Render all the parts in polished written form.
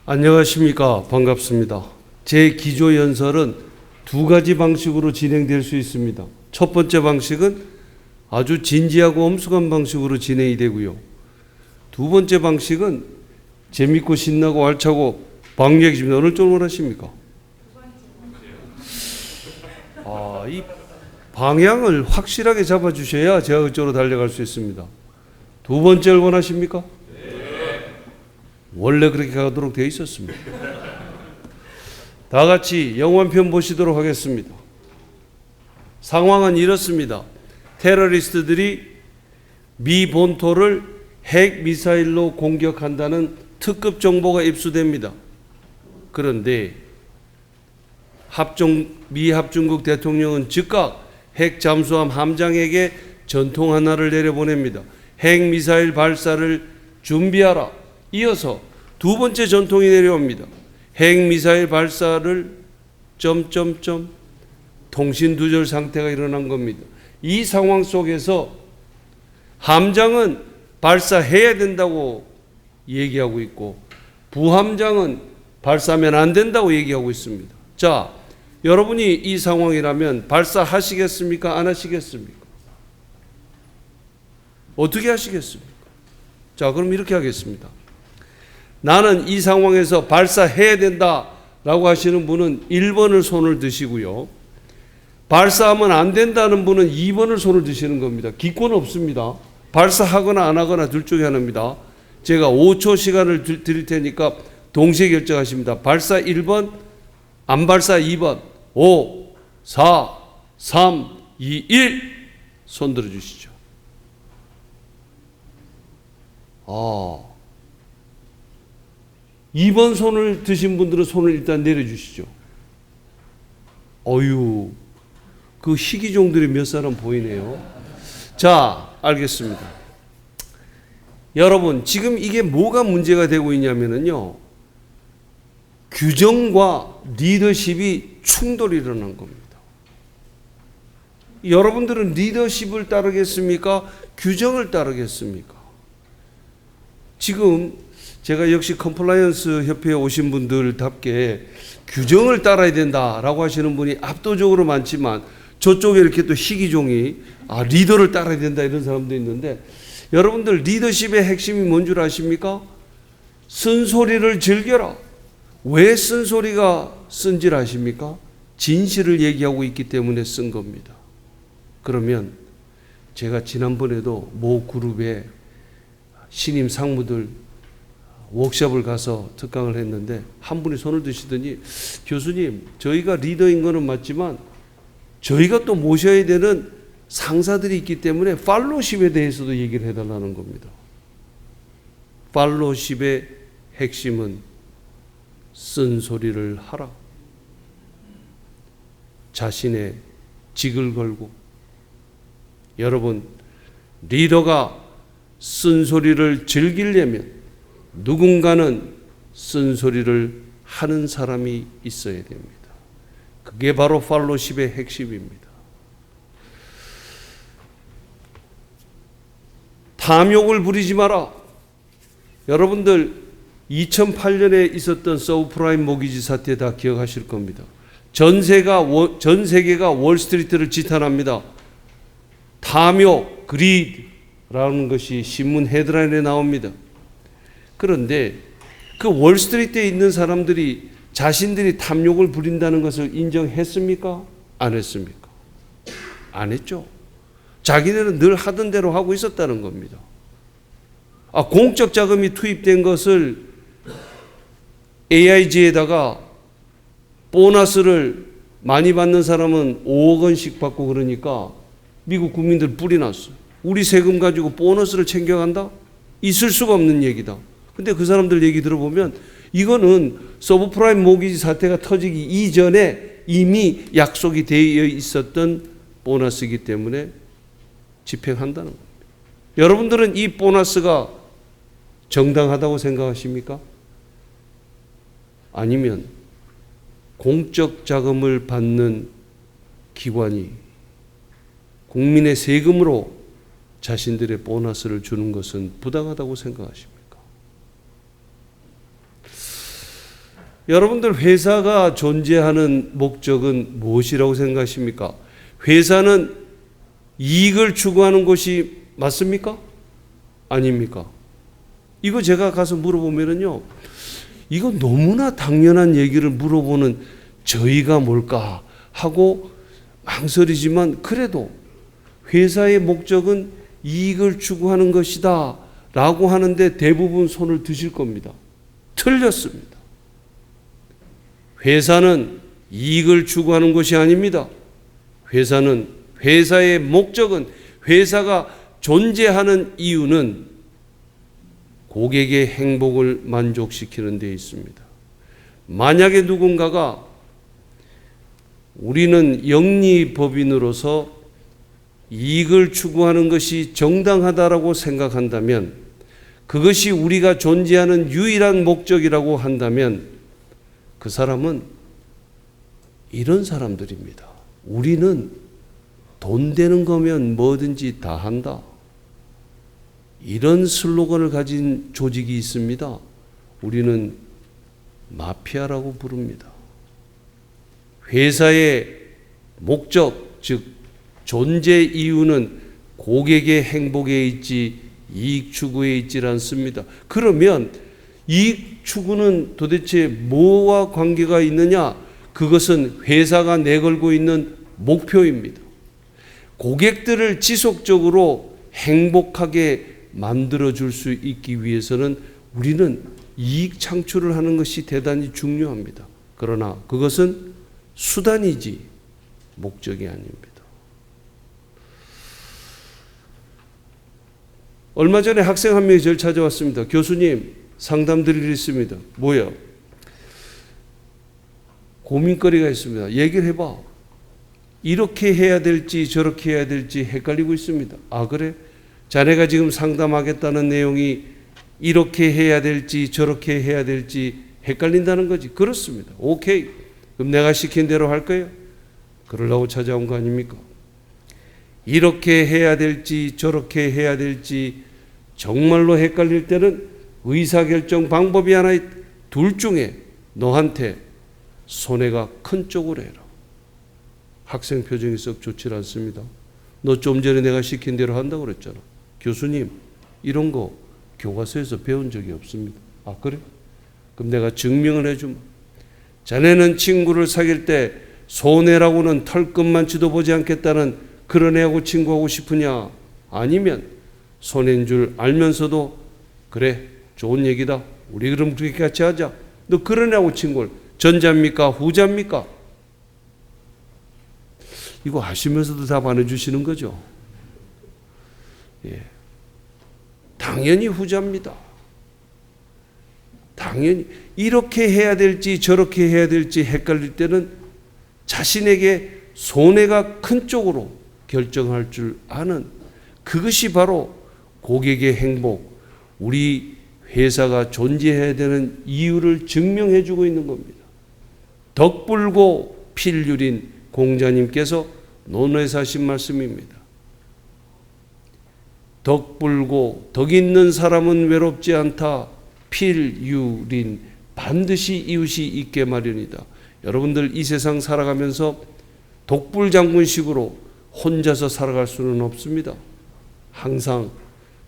안녕하십니까. 반갑습니다. 제 기조연설은 두 가지 방식으로 진행될 수 있습니다. 첫 번째 방식은 아주 진지하고 엄숙한 방식으로 진행이 되고요. 두 번째 방식은 재밌고 신나고 알차고 방역입니다. 어느 쪽을 원하십니까? 이 방향을 확실하게 잡아주셔야 제가 그쪽으로 달려갈 수 있습니다. 두 번째를 원하십니까? 원래 그렇게 가도록 되어 있었습니다. 다 같이 영화 한 편 보시도록 하겠습니다. 상황은 이렇습니다. 테러리스트들이 미 본토를 핵 미사일로 공격한다는 특급 정보가 입수됩니다. 그런데 미 합중국 대통령은 즉각 핵 잠수함 함장에게 전통 하나를 내려보냅니다. 핵 미사일 발사를 준비하라. 이어서 두 번째 전통이 내려옵니다. 핵 미사일 발사를 통신 두절 상태가 일어난 겁니다. 이 상황 속에서 함장은 발사해야 된다고 얘기하고 있고 부함장은 발사하면 안 된다고 얘기하고 있습니다. 자, 여러분이 이 상황이라면 발사하시겠습니까? 안 하시겠습니까? 어떻게 하시겠습니까? 자, 그럼 이렇게 하겠습니다. 나는 이 상황에서 발사해야 된다라고 하시는 분은 1번을 손을 드시고요. 발사하면 안 된다는 분은 2번을 손을 드시는 겁니다. 기권 없습니다. 발사하거나 안 하거나 둘 중에 하나입니다. 제가 5초 시간을 드릴 테니까 동시에 결정하십니다. 발사 1번, 안 발사 2번. 5, 4, 3, 2, 1. 손 들어주시죠. 2번 손을 드신 분들은 손을 일단 내려주시죠. 어휴, 그 희귀종들이 몇 사람 보이네요. 자, 알겠습니다. 여러분, 지금 이게 뭐가 문제가 되고 있냐면요. 규정과 리더십이 충돌이 일어난 겁니다. 여러분들은 리더십을 따르겠습니까? 규정을 따르겠습니까? 지금 제가 역시 컴플라이언스 협회에 오신 분들답게 규정을 따라야 된다라고 하시는 분이 압도적으로 많지만 저쪽에 이렇게 또 희귀종이 리더를 따라야 된다 이런 사람도 있는데 여러분들 리더십의 핵심이 뭔 줄 아십니까? 쓴소리를 즐겨라. 왜 쓴소리가 쓴 줄 아십니까? 진실을 얘기하고 있기 때문에 쓴 겁니다. 그러면 제가 지난번에도 모 그룹에 신임 상무들 워크숍을 가서 특강을 했는데 한 분이 손을 드시더니 교수님, 저희가 리더인 거는 맞지만 저희가 또 모셔야 되는 상사들이 있기 때문에 팔로우십에 대해서도 얘기를 해달라는 겁니다. 팔로우십의 핵심은 쓴소리를 하라. 자신의 직을 걸고 여러분 리더가 쓴소리를 즐기려면 누군가는 쓴소리를 하는 사람이 있어야 됩니다. 그게 바로 팔로우십의 핵심입니다. 탐욕을 부리지 마라. 여러분들 2008년에 있었던 서브프라임 모기지 사태 다 기억하실 겁니다. 전 세계가 월스트리트를 지탄합니다. 탐욕, 그리드라는 것이 신문 헤드라인에 나옵니다. 그런데 그 월스트리트에 있는 사람들이 자신들이 탐욕을 부린다는 것을 인정했습니까? 안 했습니까? 안 했죠. 자기네는 늘 하던 대로 하고 있었다는 겁니다. 공적 자금이 투입된 것을 AIG에다가 보너스를 많이 받는 사람은 5억 원씩 받고 그러니까 미국 국민들 뿔이 났어요. 우리 세금 가지고 보너스를 챙겨간다? 있을 수가 없는 얘기다. 근데 그 사람들 얘기 들어보면 이거는 서브프라임 모기지 사태가 터지기 이전에 이미 약속이 되어 있었던 보너스이기 때문에 집행한다는 겁니다. 여러분들은 이 보너스가 정당하다고 생각하십니까? 아니면 공적 자금을 받는 기관이 국민의 세금으로 자신들의 보너스를 주는 것은 부당하다고 생각하십니까? 여러분들 회사가 존재하는 목적은 무엇이라고 생각하십니까? 회사는 이익을 추구하는 곳이 맞습니까? 아닙니까? 이거 제가 가서 물어보면은요, 이거 너무나 당연한 얘기를 물어보는 저희가 뭘까 하고 망설이지만, 그래도 회사의 목적은 이익을 추구하는 것이다 라고 하는데 대부분 손을 드실 겁니다. 틀렸습니다. 회사는 이익을 추구하는 것이 아닙니다. 회사의 목적은, 회사가 존재하는 이유는 고객의 행복을 만족시키는 데 있습니다. 만약에 누군가가 우리는 영리법인으로서 이익을 추구하는 것이 정당하다라고 생각한다면, 그것이 우리가 존재하는 유일한 목적이라고 한다면, 그 사람은 이런 사람들입니다. 우리는 돈 되는 거면 뭐든지 다 한다. 이런 슬로건을 가진 조직이 있습니다. 우리는 마피아라고 부릅니다. 회사의 목적, 즉 존재 이유는 고객의 행복에 있지 이익 추구에 있지 않습니다. 그러면 이익 추구는 도대체 뭐와 관계가 있느냐? 그것은 회사가 내걸고 있는 목표입니다. 고객들을 지속적으로 행복하게 만들어줄 수 있기 위해서는 우리는 이익 창출을 하는 것이 대단히 중요합니다. 그러나 그것은 수단이지 목적이 아닙니다. 얼마 전에 학생 한 명이 저를 찾아왔습니다. 교수님, 상담 드릴 일 있습니다. 뭐야? 고민거리가 있습니다. 얘기를 해봐. 이렇게 해야 될지 저렇게 해야 될지 헷갈리고 있습니다. 아, 그래? 자네가 지금 상담하겠다는 내용이 이렇게 해야 될지 저렇게 해야 될지 헷갈린다는 거지. 그렇습니다. 오케이. 그럼 내가 시킨 대로 할 거예요. 그러려고 찾아온 거 아닙니까? 이렇게 해야 될지 저렇게 해야 될지 정말로 헷갈릴 때는 의사결정 방법이 하나, 둘 중에 너한테 손해가 큰 쪽으로 해라. 학생 표정이 썩 좋지 않습니다. 너 좀 전에 내가 시킨 대로 한다고 그랬잖아. 교수님, 이런 거 교과서에서 배운 적이 없습니다. 아, 그래? 그럼 내가 증명을 해주마. 자네는 친구를 사귈 때 손해라고는 털끝만치도 보지 않겠다는 그런 애하고 친구하고 싶으냐? 아니면 손해인 줄 알면서도 그래, 좋은 얘기다. 우리 그럼 그렇게 같이 하자. 너 그런 애하고 친구를 전자입니까? 후자입니까? 이거 아시면서도 답 안 해주시는 거죠? 예. 당연히 후자입니다. 당연히 이렇게 해야 될지 저렇게 해야 될지 헷갈릴 때는 자신에게 손해가 큰 쪽으로 결정할 줄 아는, 그것이 바로 고객의 행복, 우리 회사가 존재해야 되는 이유를 증명해 주고 있는 겁니다. 덕불고 필유린 공자님께서 논어에서 하신 말씀입니다. 덕불고, 덕 있는 사람은 외롭지 않다. 필유린, 반드시 이웃이 있게 마련이다. 여러분들 이 세상 살아가면서 독불장군식으로 혼자서 살아갈 수는 없습니다. 항상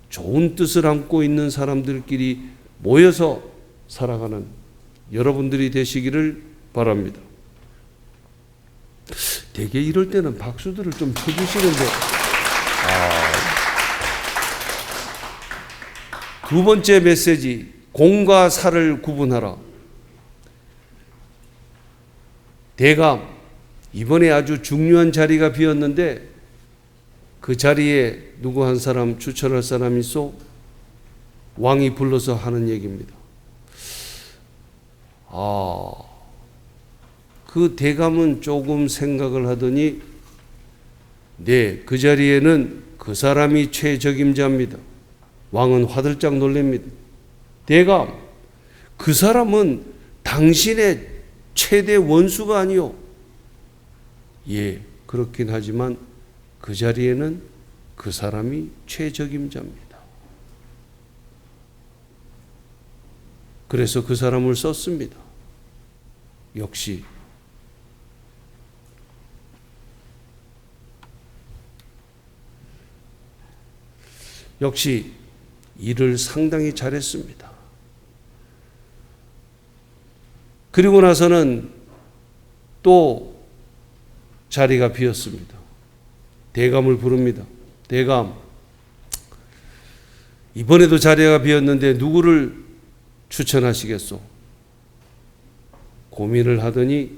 좋은 뜻을 안고 있는 사람들끼리 모여서 살아가는 여러분들이 되시기를 바랍니다. 되게 이럴 때는 박수들을 좀 쳐주시는데, 두 번째 메시지, 공과 사를 구분하라. 대감, 이번에 아주 중요한 자리가 비었는데 그 자리에 누구 한 사람 추천할 사람이 있어? 왕이 불러서 하는 얘기입니다. 그 대감은 조금 생각을 하더니 네, 그 자리에는 그 사람이 최적임자입니다. 왕은 화들짝 놀랍니다. 대감, 그 사람은 당신의 최대 원수가 아니요. 예, 그렇긴 하지만 그 자리에는 그 사람이 최적임자입니다. 그래서 그 사람을 썼습니다. 역시 일을 상당히 잘했습니다. 그리고 나서는 또 자리가 비었습니다. 대감을 부릅니다. 대감, 이번에도 자리가 비었는데 누구를 추천하시겠소? 고민을 하더니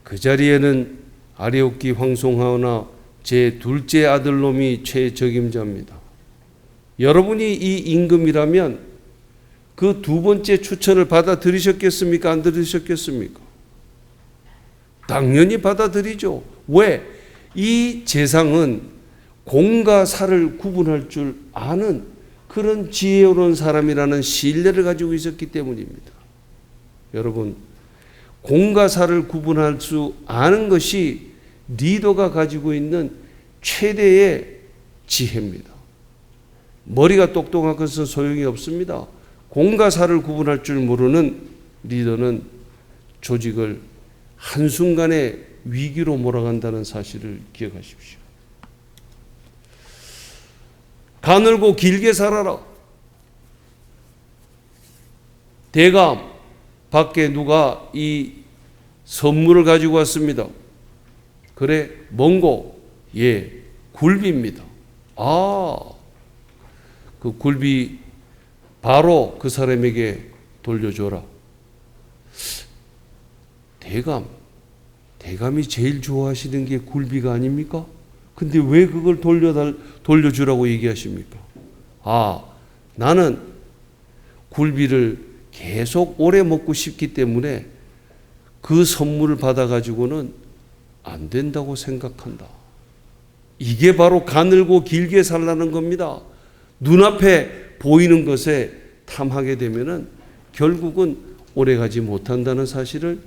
그 자리에는 아리오키 황송하오나 제 둘째 아들놈이 최적임자입니다. 여러분이 이 임금이라면 그 두 번째 추천을 받아들이셨겠습니까? 안 들으셨겠습니까? 당연히 받아들이죠. 왜? 이 재상은 공과 사를 구분할 줄 아는 그런 지혜로운 사람이라는 신뢰를 가지고 있었기 때문입니다. 여러분, 공과 사를 구분할 수 아는 것이 리더가 가지고 있는 최대의 지혜입니다. 머리가 똑똑한 것은 소용이 없습니다. 공과 사를 구분할 줄 모르는 리더는 조직을 한순간에 위기로 몰아간다는 사실을 기억하십시오. 가늘고 길게 살아라. 대감, 밖에 누가 이 선물을 가지고 왔습니다. 그래, 뭔고? 예, 굴비입니다. 그 굴비 바로 그 사람에게 돌려줘라. 대감이 제일 좋아하시는 게 굴비가 아닙니까? 근데 왜 그걸 돌려주라고 얘기하십니까? 나는 굴비를 계속 오래 먹고 싶기 때문에 그 선물을 받아가지고는 안 된다고 생각한다. 이게 바로 가늘고 길게 살라는 겁니다. 눈앞에 보이는 것에 탐하게 되면은 결국은 오래가지 못한다는 사실을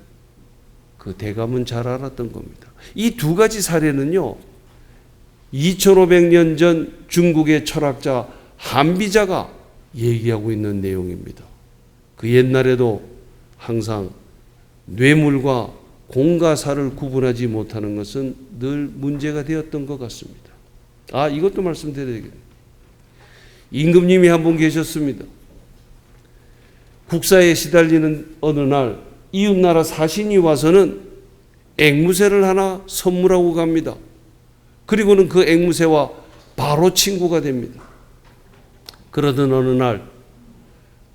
그 대감은 잘 알았던 겁니다. 이 두 가지 사례는요, 2500년 전 중국의 철학자 한비자가 얘기하고 있는 내용입니다. 그 옛날에도 항상 뇌물과 공과 사를 구분하지 못하는 것은 늘 문제가 되었던 것 같습니다. 이것도 말씀드려야겠네요. 임금님이 한 분 계셨습니다. 국사에 시달리는 어느 날 이웃나라 사신이 와서는 앵무새를 하나 선물하고 갑니다. 그리고는 그 앵무새와 바로 친구가 됩니다. 그러던 어느 날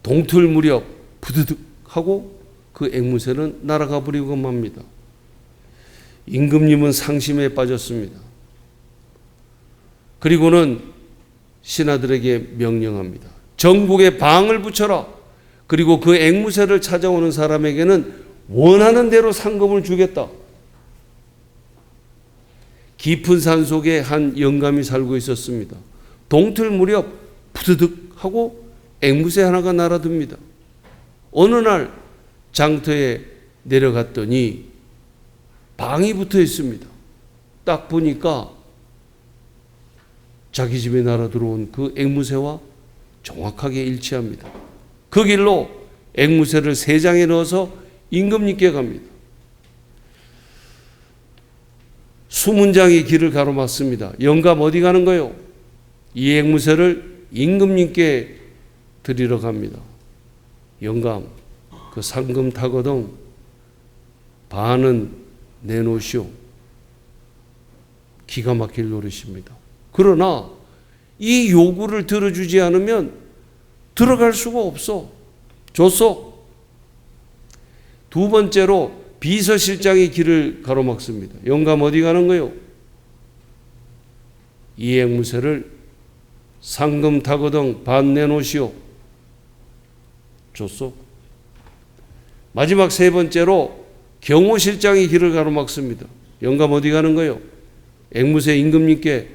동틀 무렵 부드득 하고 그 앵무새는 날아가 버리고 맙니다. 임금님은 상심에 빠졌습니다. 그리고는 신하들에게 명령합니다. 전국에 방을 붙여라. 그리고 그 앵무새를 찾아오는 사람에게는 원하는 대로 상금을 주겠다. 깊은 산 속에 한 영감이 살고 있었습니다. 동틀 무렵 푸드득 하고 앵무새 하나가 날아듭니다. 어느 날 장터에 내려갔더니 방이 붙어 있습니다. 딱 보니까 자기 집에 날아 들어온 그 앵무새와 정확하게 일치합니다. 그 길로 앵무새를 3장에 넣어서 임금님께 갑니다. 수문장이 길을 가로막습니다. 영감 어디 가는 거요? 이 앵무새를 임금님께 드리러 갑니다. 영감, 그 상금 타거든 반은 내놓으시오. 기가 막힐 노릇입니다. 그러나 이 요구를 들어주지 않으면 들어갈 수가 없어. 줬어. 두 번째로 비서실장이 길을 가로막습니다. 영감 어디 가는 거요? 이 앵무새를 상금 타거든 반 내놓으시오. 줬어. 마지막 3번째로 경호실장이 길을 가로막습니다. 영감 어디 가는 거요? 앵무새 임금님께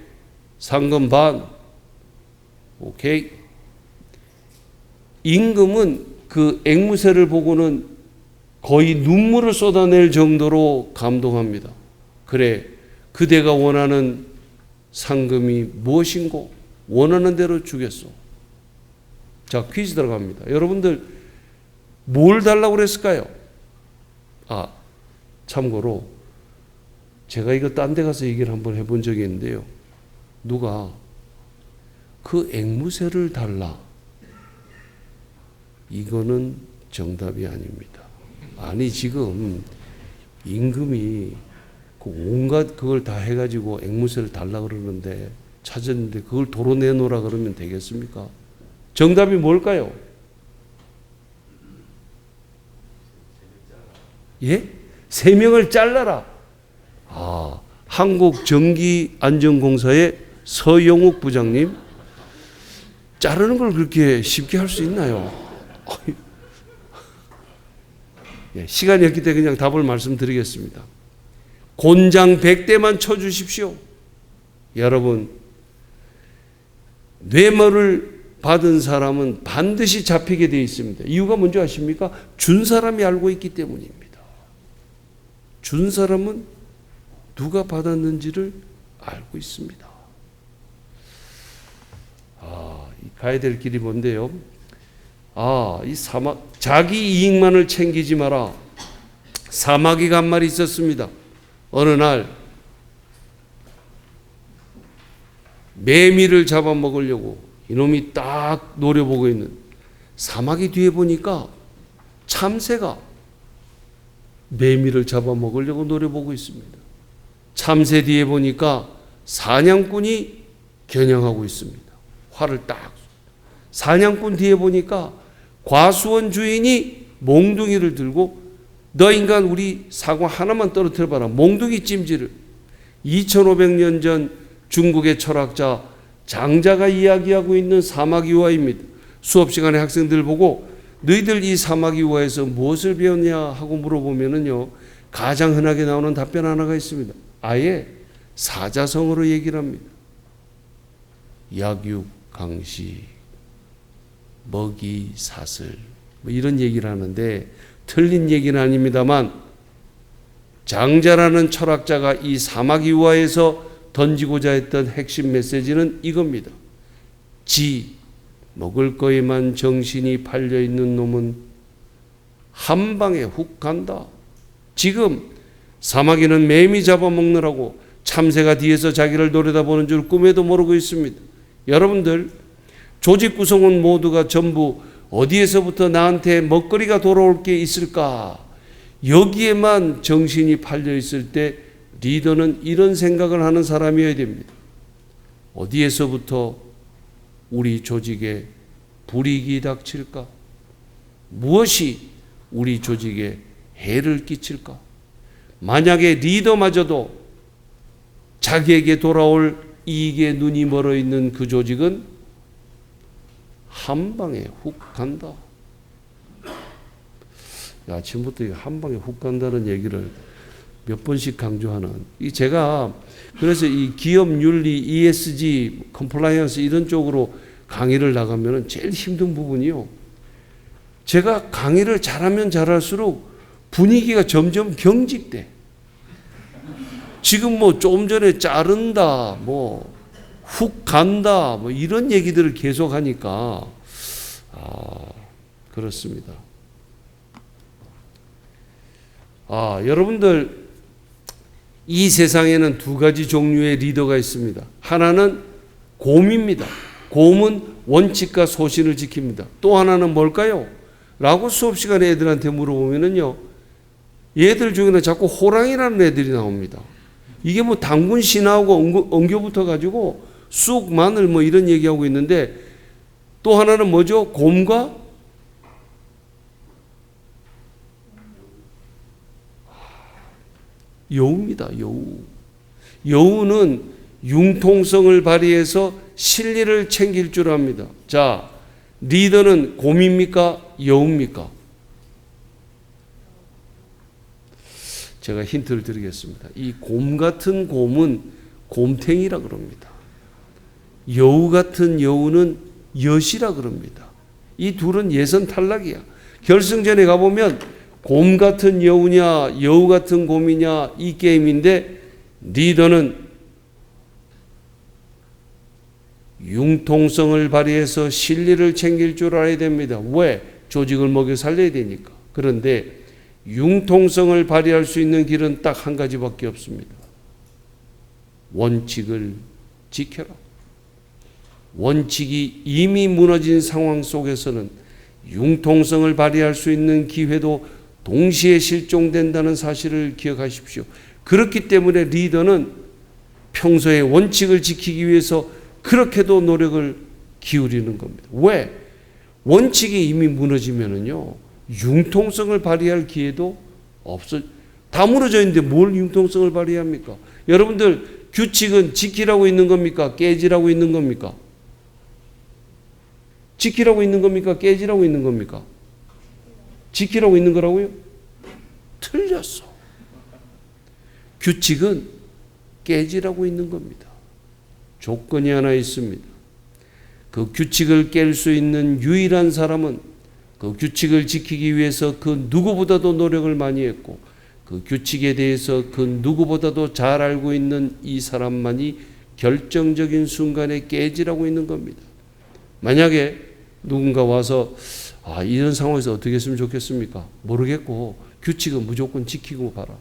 상금 반. 오케이. 임금은 그 앵무새를 보고는 거의 눈물을 쏟아낼 정도로 감동합니다. 그래, 그대가 원하는 상금이 무엇인고 원하는 대로 주겠소. 자, 퀴즈 들어갑니다. 여러분들 뭘 달라고 그랬을까요? 참고로 제가 이거 딴 데 가서 얘기를 한번 해본 적이 있는데요. 누가 그 앵무새를 달라. 이거는 정답이 아닙니다. 아니 지금 임금이 그 온갖 그걸 다 해가지고 앵무새를 달라 그러는데 찾았는데 그걸 도로 내놓으라 그러면 되겠습니까? 정답이 뭘까요? 예? 3명을 잘라라. 한국전기안전공사의 서영욱 부장님, 자르는 걸 그렇게 쉽게 할 수 있나요? 예, 시간이 없기 때문에 그냥 답을 말씀드리겠습니다. 곤장 100대만 쳐주십시오. 여러분, 뇌물을 받은 사람은 반드시 잡히게 되어 있습니다. 이유가 뭔지 아십니까? 준 사람이 알고 있기 때문입니다. 준 사람은 누가 받았는지를 알고 있습니다. 가야 될 길이 뭔데요? 이 자기 이익만을 챙기지 마라. 사마귀가 한 마리 있었습니다. 어느 날 매미를 잡아먹으려고 이놈이 딱 노려보고 있는 사마귀 뒤에 보니까 참새가 매미를 잡아먹으려고 노려보고 있습니다. 참새 뒤에 보니까 사냥꾼이 겨냥하고 있습니다. 활을 딱. 사냥꾼 뒤에 보니까 과수원 주인이 몽둥이를 들고 너 인간 우리 사과 하나만 떨어뜨려봐라. 몽둥이 찜질을. 2500년 전 중국의 철학자 장자가 이야기하고 있는 사마귀화입니다. 수업 시간에 학생들 보고 너희들 이 사마귀화에서 무엇을 배웠냐 하고 물어보면은요, 가장 흔하게 나오는 답변 하나가 있습니다. 아예 사자성어로 얘기를 합니다. 약육, 강시, 먹이, 사슬 뭐 이런 얘기를 하는데 틀린 얘기는 아닙니다만 장자라는 철학자가 이 사마귀화에서 던지고자 했던 핵심 메시지는 이겁니다. 먹을 거에만 정신이 팔려있는 놈은 한 방에 훅 간다. 지금 사마귀는 매미 잡아먹느라고 참새가 뒤에서 자기를 노려다보는 줄 꿈에도 모르고 있습니다. 여러분들, 조직 구성원 모두가 전부 어디에서부터 나한테 먹거리가 돌아올 게 있을까? 여기에만 정신이 팔려 있을 때 리더는 이런 생각을 하는 사람이어야 됩니다. 어디에서부터 우리 조직에 불이익이 닥칠까? 무엇이 우리 조직에 해를 끼칠까? 만약에 리더마저도 자기에게 돌아올 이익에 눈이 멀어 있는 그 조직은 한 방에 훅 간다. 아침부터 한 방에 훅 간다는 얘기를 몇 번씩 강조하는, 제가 그래서 이 기업 윤리, ESG, 컴플라이언스 이런 쪽으로 강의를 나가면 제일 힘든 부분이요. 제가 강의를 잘하면 잘할수록 분위기가 점점 경직돼. 지금 뭐 좀 전에 자른다, 뭐 훅 간다, 뭐 이런 얘기들을 계속 하니까 그렇습니다. 여러분들, 이 세상에는 두 가지 종류의 리더가 있습니다. 하나는 곰입니다. 곰은 원칙과 소신을 지킵니다. 또 하나는 뭘까요? 라고 수업 시간에 애들한테 물어보면은요, 얘들 중에는 자꾸 호랑이라는 애들이 나옵니다. 이게 뭐 당군 신하하고 엉겨 붙어 가지고 쑥 마늘 뭐 이런 얘기하고 있는데, 또 하나는 뭐죠? 곰과 여우입니다. 여우는 융통성을 발휘해서 실리를 챙길 줄 압니다. 자, 리더는 곰입니까? 여우입니까? 제가 힌트를 드리겠습니다. 이 곰 같은 곰은 곰탱이라 그럽니다. 여우 같은 여우는 여시라 그럽니다. 이 둘은 예선 탈락이야. 결승전에 가보면 곰 같은 여우냐 여우 같은 곰이냐 이 게임인데, 리더는 융통성을 발휘해서 실리를 챙길 줄 알아야 됩니다. 왜? 조직을 먹여 살려야 되니까. 그런데 융통성을 발휘할 수 있는 길은 딱 한 가지밖에 없습니다. 원칙을 지켜라. 원칙이 이미 무너진 상황 속에서는 융통성을 발휘할 수 있는 기회도 동시에 실종된다는 사실을 기억하십시오. 그렇기 때문에 리더는 평소에 원칙을 지키기 위해서 그렇게도 노력을 기울이는 겁니다. 왜? 원칙이 이미 무너지면은요, 융통성을 발휘할 기회도 없어. 다 무너져 있는데 뭘 융통성을 발휘합니까? 여러분들, 규칙은 지키라고 있는 겁니까? 깨지라고 있는 겁니까? 지키라고 있는 겁니까? 깨지라고 있는 겁니까? 지키라고 있는 거라고요? 틀렸어. 규칙은 깨지라고 있는 겁니다. 조건이 하나 있습니다. 그 규칙을 깰 수 있는 유일한 사람은 그 규칙을 지키기 위해서 그 누구보다도 노력을 많이 했고 그 규칙에 대해서 그 누구보다도 잘 알고 있는 이 사람만이 결정적인 순간에 깨지라고 있는 겁니다. 만약에 누군가 와서 이런 상황에서 어떻게 했으면 좋겠습니까? 모르겠고 규칙은 무조건 지키고 가라.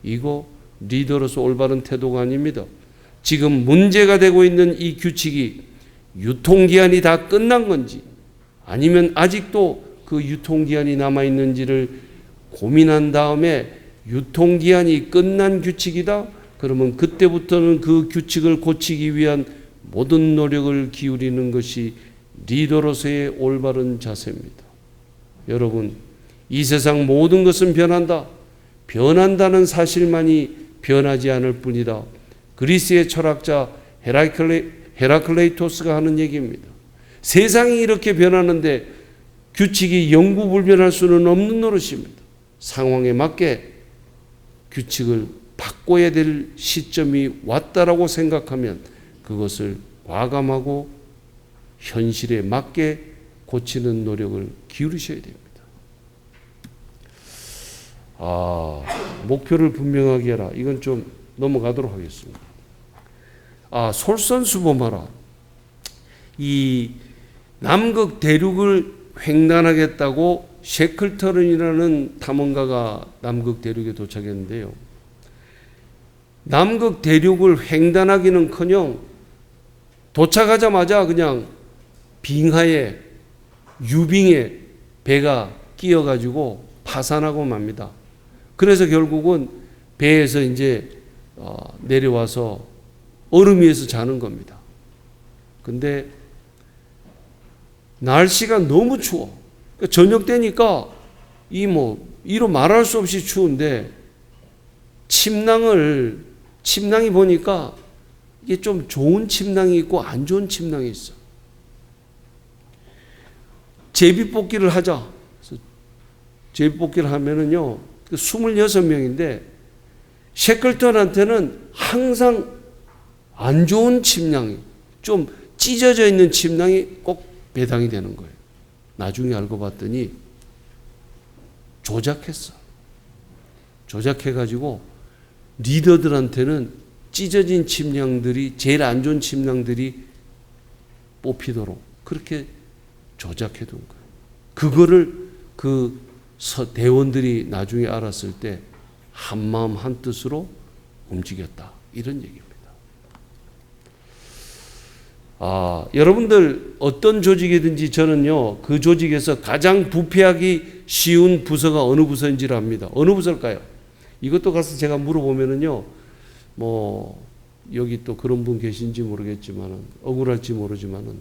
이거 리더로서 올바른 태도가 아닙니다. 지금 문제가 되고 있는 이 규칙이 유통기한이 다 끝난 건지 아니면 아직도 그 유통기한이 남아있는지를 고민한 다음에 유통기한이 끝난 규칙이다? 그러면 그때부터는 그 규칙을 고치기 위한 모든 노력을 기울이는 것이 리더로서의 올바른 자세입니다. 여러분, 이 세상 모든 것은 변한다. 변한다는 사실만이 변하지 않을 뿐이다. 그리스의 철학자 헤라클레이토스가 하는 얘기입니다. 세상이 이렇게 변하는데 규칙이 영구 불변할 수는 없는 노릇입니다. 상황에 맞게 규칙을 바꿔야 될 시점이 왔다라고 생각하면 그것을 과감하고 현실에 맞게 고치는 노력을 기울이셔야 됩니다. 목표를 분명하게 해라. 이건 좀 넘어가도록 하겠습니다. 솔선수범하라. 이 남극 대륙을 횡단하겠다고 셰클턴이라는 탐험가가 남극 대륙에 도착했는데요. 남극 대륙을 횡단하기는커녕 도착하자마자 그냥 빙하에 유빙에 배가 끼어가지고 파산하고 맙니다. 그래서 결국은 배에서 이제 내려와서 얼음 위에서 자는 겁니다. 근데 날씨가 너무 추워. 저녁 되니까 이로 말할 수 없이 추운데 침낭이 보니까 이게 좀 좋은 침낭이 있고 안 좋은 침낭이 있어. 제비뽑기를 하자. 그래서 제비뽑기를 하면은요, 26명인데 셰클턴한테는 항상 안 좋은 침낭이, 좀 찢어져 있는 침낭이 꼭 배당이 되는 거예요. 나중에 알고 봤더니 조작했어. 조작해가지고 리더들한테는 찢어진 침낭들이, 제일 안 좋은 침낭들이 뽑히도록 그렇게 조작해둔 거예요. 그거를 그 대원들이 나중에 알았을 때 한마음 한뜻으로 움직였다. 이런 얘기입니다. 여러분들 어떤 조직이든지 저는요, 그 조직에서 가장 부패하기 쉬운 부서가 어느 부서인지를 압니다. 어느 부서일까요? 이것도 가서 제가 물어보면은요, 여기 또 그런 분 계신지 모르겠지만은, 억울할지 모르지만은,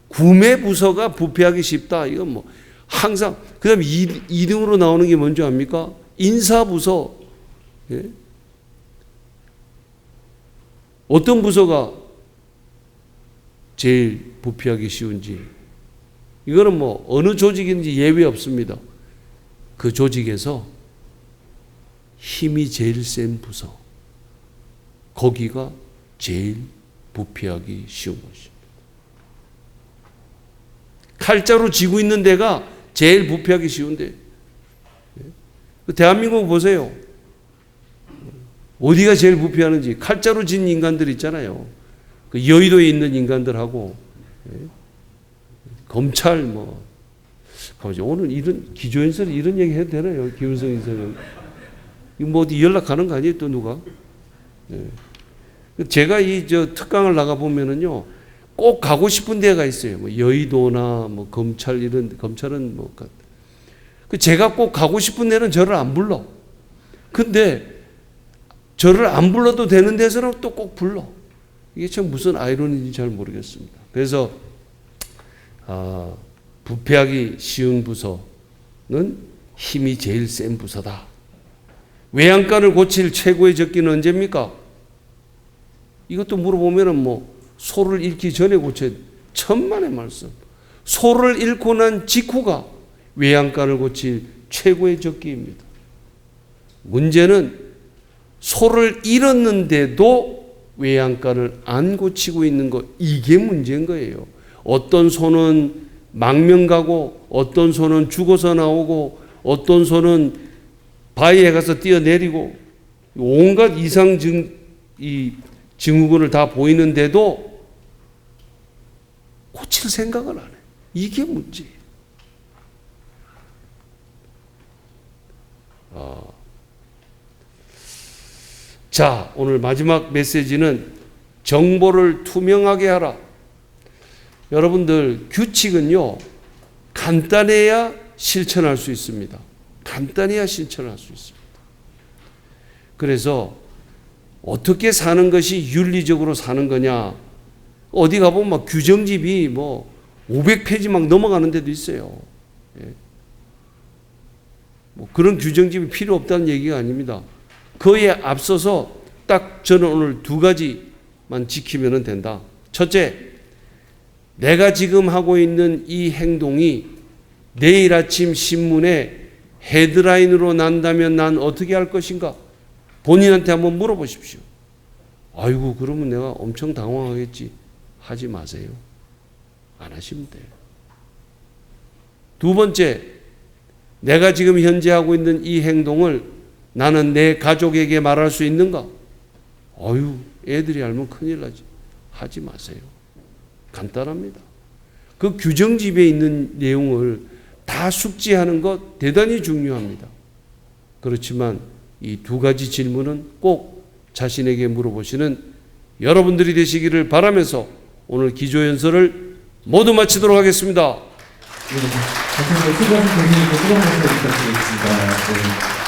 구매 부서가 부패하기 쉽다. 이건 항상, 그 다음에 2등으로 나오는 게 뭔지 압니까? 인사부서. 예? 어떤 부서가 제일 부패하기 쉬운지, 이거는 어느 조직인지 예외 없습니다. 그 조직에서 힘이 제일 센 부서, 거기가 제일 부패하기 쉬운 것입니다. 칼자루 쥐고 있는 데가 제일 부패하기 쉬운데, 대한민국 보세요. 어디가 제일 부패하는지. 칼자루 진 인간들 있잖아요. 그 여의도에 있는 인간들하고, 검찰 잠깐만요. 오늘 이런 기조연설에 이런 얘기 해도 되나요? 김은성 인사는. 이거 뭐 어디 연락하는 거 아니에요? 또 누가? 네. 제가 특강을 나가보면은요, 꼭 가고 싶은 데가 있어요. 뭐 여의도나 뭐 검찰 검찰은 뭐. 제가 꼭 가고 싶은 데는 저를 안 불러. 근데 저를 안 불러도 되는 데서는 또 꼭 불러. 이게 참 무슨 아이러니인지 잘 모르겠습니다. 그래서, 부패하기 쉬운 부서는 힘이 제일 센 부서다. 외양간을 고칠 최고의 적기는 언제입니까? 이것도 물어보면은 소를 잃기 전에 고쳐야 돼. 천만의 말씀. 소를 잃고 난 직후가 외양간을 고칠 최고의 적기입니다. 문제는 소를 잃었는데도 외양간을 안 고치고 있는 것, 이게 문제인 거예요. 어떤 소는 망명 가고, 어떤 소는 죽어서 나오고, 어떤 소는 바위에 가서 뛰어내리고, 온갖 이상 증후군을 다 보이는데도 고칠 생각을 안 해. 이게 문제예요. 자, 오늘 마지막 메시지는 정보를 투명하게 하라. 여러분들, 규칙은요, 간단해야 실천할 수 있습니다. 간단해야 실천할 수 있습니다. 그래서 어떻게 사는 것이 윤리적으로 사는 거냐. 어디 가보면 막 규정집이 500페이지 막 넘어가는 데도 있어요. 예. 그런 규정집이 필요 없다는 얘기가 아닙니다. 그에 앞서서 딱 저는 오늘 두 가지만 지키면 된다. 첫째, 내가 지금 하고 있는 이 행동이 내일 아침 신문에 헤드라인으로 난다면 난 어떻게 할 것인가? 본인한테 한번 물어보십시오. 아이고, 그러면 내가 엄청 당황하겠지. 하지 마세요. 안 하시면 돼요. 두 번째, 내가 지금 현재 하고 있는 이 행동을 나는 내 가족에게 말할 수 있는가? 아유, 애들이 알면 큰일 나지. 하지 마세요. 간단합니다. 그 규정집에 있는 내용을 다 숙지하는 것 대단히 중요합니다. 그렇지만 이 두 가지 질문은 꼭 자신에게 물어보시는 여러분들이 되시기를 바라면서 오늘 기조연설을 모두 마치도록 하겠습니다. 네, 수고하신 대표님께 수고 부탁드리겠습니다.